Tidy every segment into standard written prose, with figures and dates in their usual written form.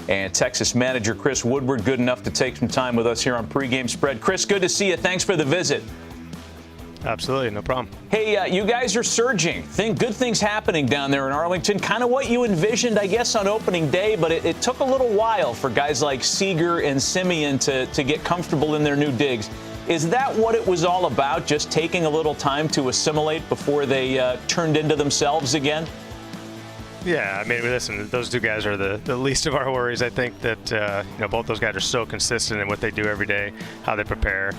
and Texas manager Chris Woodward, good enough to take some time with us here on Pregame Spread. Chris, good to see you. Thanks for the visit. Absolutely, no problem. Hey, you guys are surging. Good things happening down there in Arlington. Kind of what you envisioned, I guess, on opening day, but it took a little while for guys like Seager and Simeon to get comfortable in their new digs. Is that what it was all about, just taking a little time to assimilate before they turned into themselves again? Yeah, I mean, listen, those two guys are the least of our worries. I think that, both those guys are so consistent in what they do every day, how they prepare.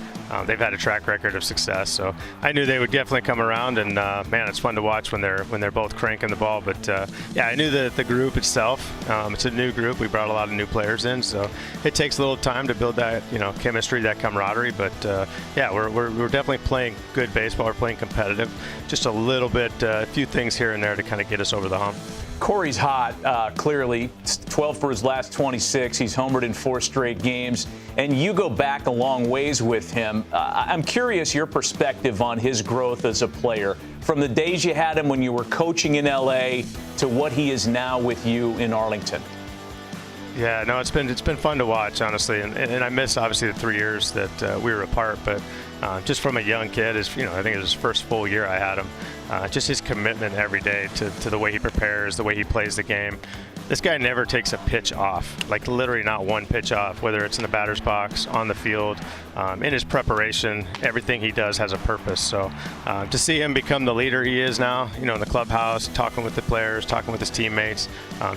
They've had a track record of success, so I knew they would definitely come around, and, man, it's fun to watch when they're both cranking the ball. But, yeah, I knew the group itself. It's a new group. We brought a lot of new players in, so it takes a little time to build that, chemistry, that camaraderie. But, yeah, we're definitely playing good baseball. We're playing competitive. Just a little bit, a few things here and there to kind of get us over the hump. Corey's hot, clearly. 12 for his last 26. He's homered in 4 straight games. And you go back a long ways with him. I'm curious your perspective on his growth as a player. From the days you had him when you were coaching in L.A. to what he is now with you in Arlington. Yeah, no, it's been fun to watch, honestly. And I missed, obviously, the 3 years that we were apart. But just from a young kid, I think it was his first full year I had him. Just his commitment every day to the way he prepares, the way he plays the game. This guy never takes a pitch off, like literally not one pitch off, whether it's in the batter's box, on the field, in his preparation. Everything he does has a purpose. So to see him become the leader he is now, in the clubhouse, talking with the players, talking with his teammates,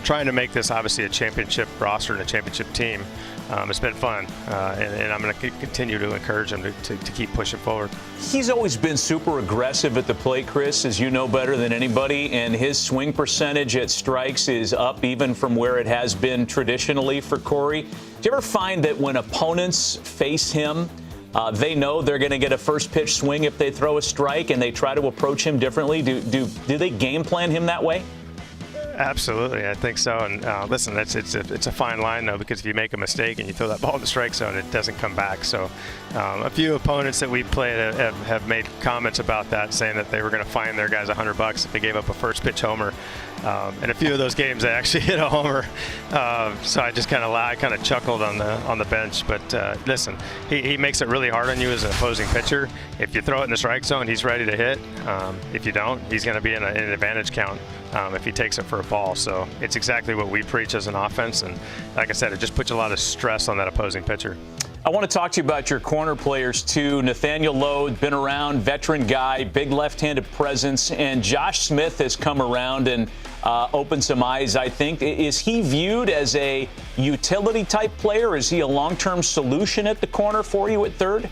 trying to make this obviously a championship roster and a championship team. It's been fun, and I'm going to continue to encourage him to keep pushing forward. He's always been super aggressive at the plate, Chris, as you know better than anybody, and his swing percentage at strikes is up even from where it has been traditionally for Corey. Do you ever find that when opponents face him, they know they're going to get a first pitch swing if they throw a strike, and they try to approach him differently? Do they game plan him that way? Absolutely, I think so. And listen, it's a fine line, though, because if you make a mistake and you throw that ball in the strike zone, it doesn't come back. So a few opponents that we played have made comments about that, saying that they were going to fine their guys $100 if they gave up a first pitch homer. And a few of those games, they actually hit a homer. So I just kind of chuckled on the bench. But listen, he makes it really hard on you as an opposing pitcher. If you throw it in the strike zone, he's ready to hit. If you don't, he's going to be in an advantage count if he takes it for a ball. So it's exactly what we preach as an offense. And like I said, it just puts a lot of stress on that opposing pitcher. I want to talk to you about your corner players, too. Nathaniel Lowe, been around, veteran guy, big left-handed presence, and Josh Smith has come around and opened some eyes, I think. Is he viewed as a utility-type player? Is he a long-term solution at the corner for you at third?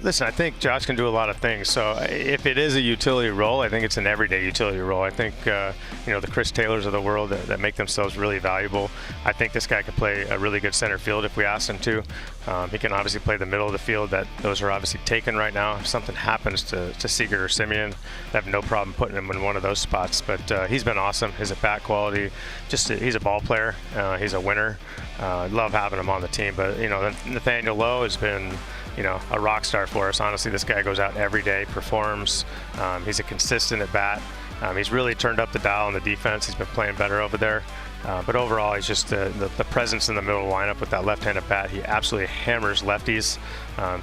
Listen, I think Josh can do a lot of things. So if it is a utility role, I think it's an everyday utility role. I think, the Chris Taylors of the world that make themselves really valuable. I think this guy could play a really good center field if we ask him to. He can obviously play the middle of the field. Those are obviously taken right now. If something happens to Seager or Simeon, I have no problem putting him in one of those spots. But he's been awesome. His at-bat quality, he's a ball player. He's a winner. Love having him on the team. But, Nathaniel Lowe has been a rock star for us. Honestly, this guy goes out every day, performs. He's a consistent at bat. He's really turned up the dial on the defense. He's been playing better over there. But overall, he's just the presence in the middle of the lineup with that left-handed bat. He absolutely hammers lefties,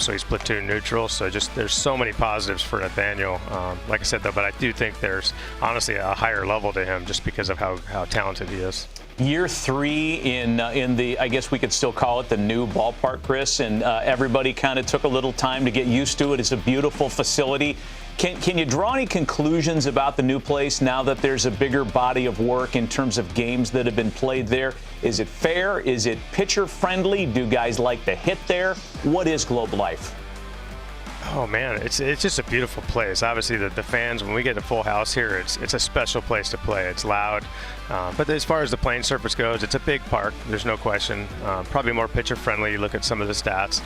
so he's platoon neutral. So there's so many positives for Nathaniel. Like I said, though, but I do think there's honestly a higher level to him just because of how talented he is. Year 3 in the, I guess we could still call it the new ballpark, Chris, and everybody kind of took a little time to get used to it. It's a beautiful facility. Can you draw any conclusions about the new place now that there's a bigger body of work in terms of games that have been played there? Is it fair? Is it pitcher friendly? Do guys like to hit there? What is Globe Life? Oh man, it's just a beautiful place. Obviously, the fans, when we get a full house here, it's a special place to play. It's loud, but as far as the playing surface goes, it's a big park. There's no question. Probably more pitcher friendly. You look at some of the stats,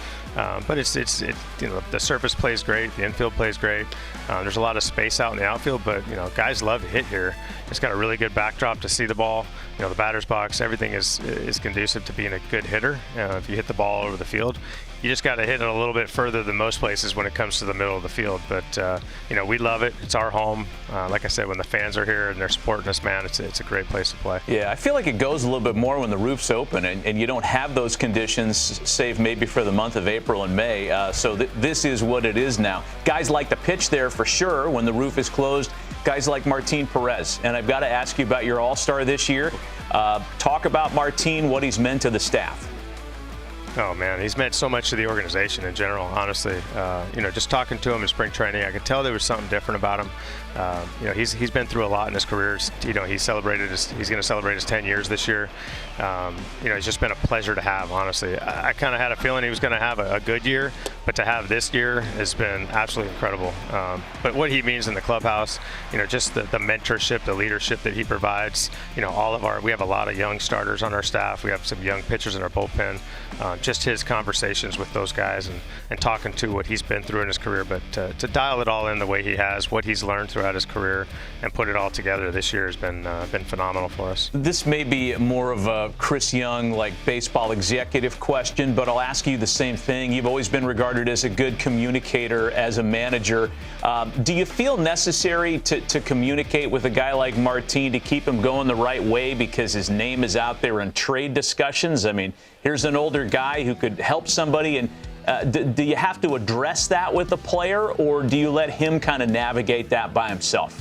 but it's the surface plays great. The infield plays great. There's a lot of space out in the outfield, but guys love to hit here. It's got a really good backdrop to see the ball. The batter's box, everything is conducive to being a good hitter. If you hit the ball over the field, you just got to hit it a little bit further than most places when it comes to the middle of the field. But we love it. It's our home. Like I said, when the fans are here and they're supporting us, man, it's a great place. place to play. Yeah, I feel like it goes a little bit more when the roof's open and you don't have those conditions, save maybe for the month of April and May. So this is what it is now. Guys like to pitch there for sure when the roof is closed. Guys like Martin Perez. And I've got to ask you about your All-Star this year. Talk about Martin, what he's meant to the staff. Oh, man, he's meant so much to the organization in general, honestly. Just talking to him in spring training, I could tell there was something different about him. He's been through a lot in his career. He's going to celebrate his 10 years this year. It's just been a pleasure to have, honestly. I kind of had a feeling he was going to have a good year, but to have this year has been absolutely incredible. But what he means in the clubhouse, just the mentorship, the leadership that he provides, we have a lot of young starters on our staff. We have some young pitchers in our bullpen. Just his conversations with those guys and talking to what he's been through in his career, but to dial it all in the way he has, what he's learned throughout his career, and put it all together this year has been phenomenal for us. This may be more of a Chris Young, like baseball executive question, but I'll ask you the same thing. You've always been regarded as a good communicator as a manager. Do you feel necessary to communicate with a guy like Martin to keep him going the right way because his name is out there in trade discussions? I mean, here's an older guy who could help somebody, and do you have to address that with the player, or do you let him kind of navigate that by himself?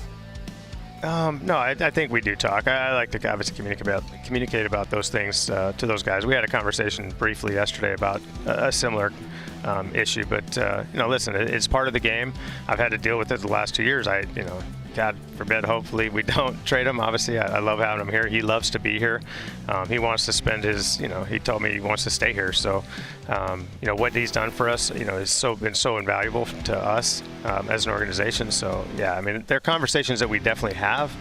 No, I think we do talk. I like to obviously communicate about those things to those guys. We had a conversation briefly yesterday about a similar issue, but listen, it's part of the game. I've had to deal with it the last 2 years. God forbid, hopefully we don't trade him. Obviously, I love having him here. He loves to be here. He wants to spend his, he told me he wants to stay here. So, what he's done for us, has been so invaluable to us as an organization. So, yeah, I mean, there are conversations that we definitely have,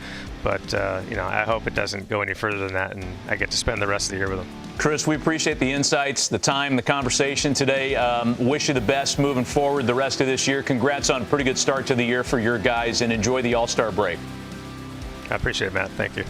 but, I hope it doesn't go any further than that, and I get to spend the rest of the year with him. Chris, we appreciate the insights, the time, the conversation today. Wish you the best moving forward the rest of this year. Congrats on a pretty good start to the year for your guys, and enjoy the All-Star break. I appreciate it, Matt. Thank you.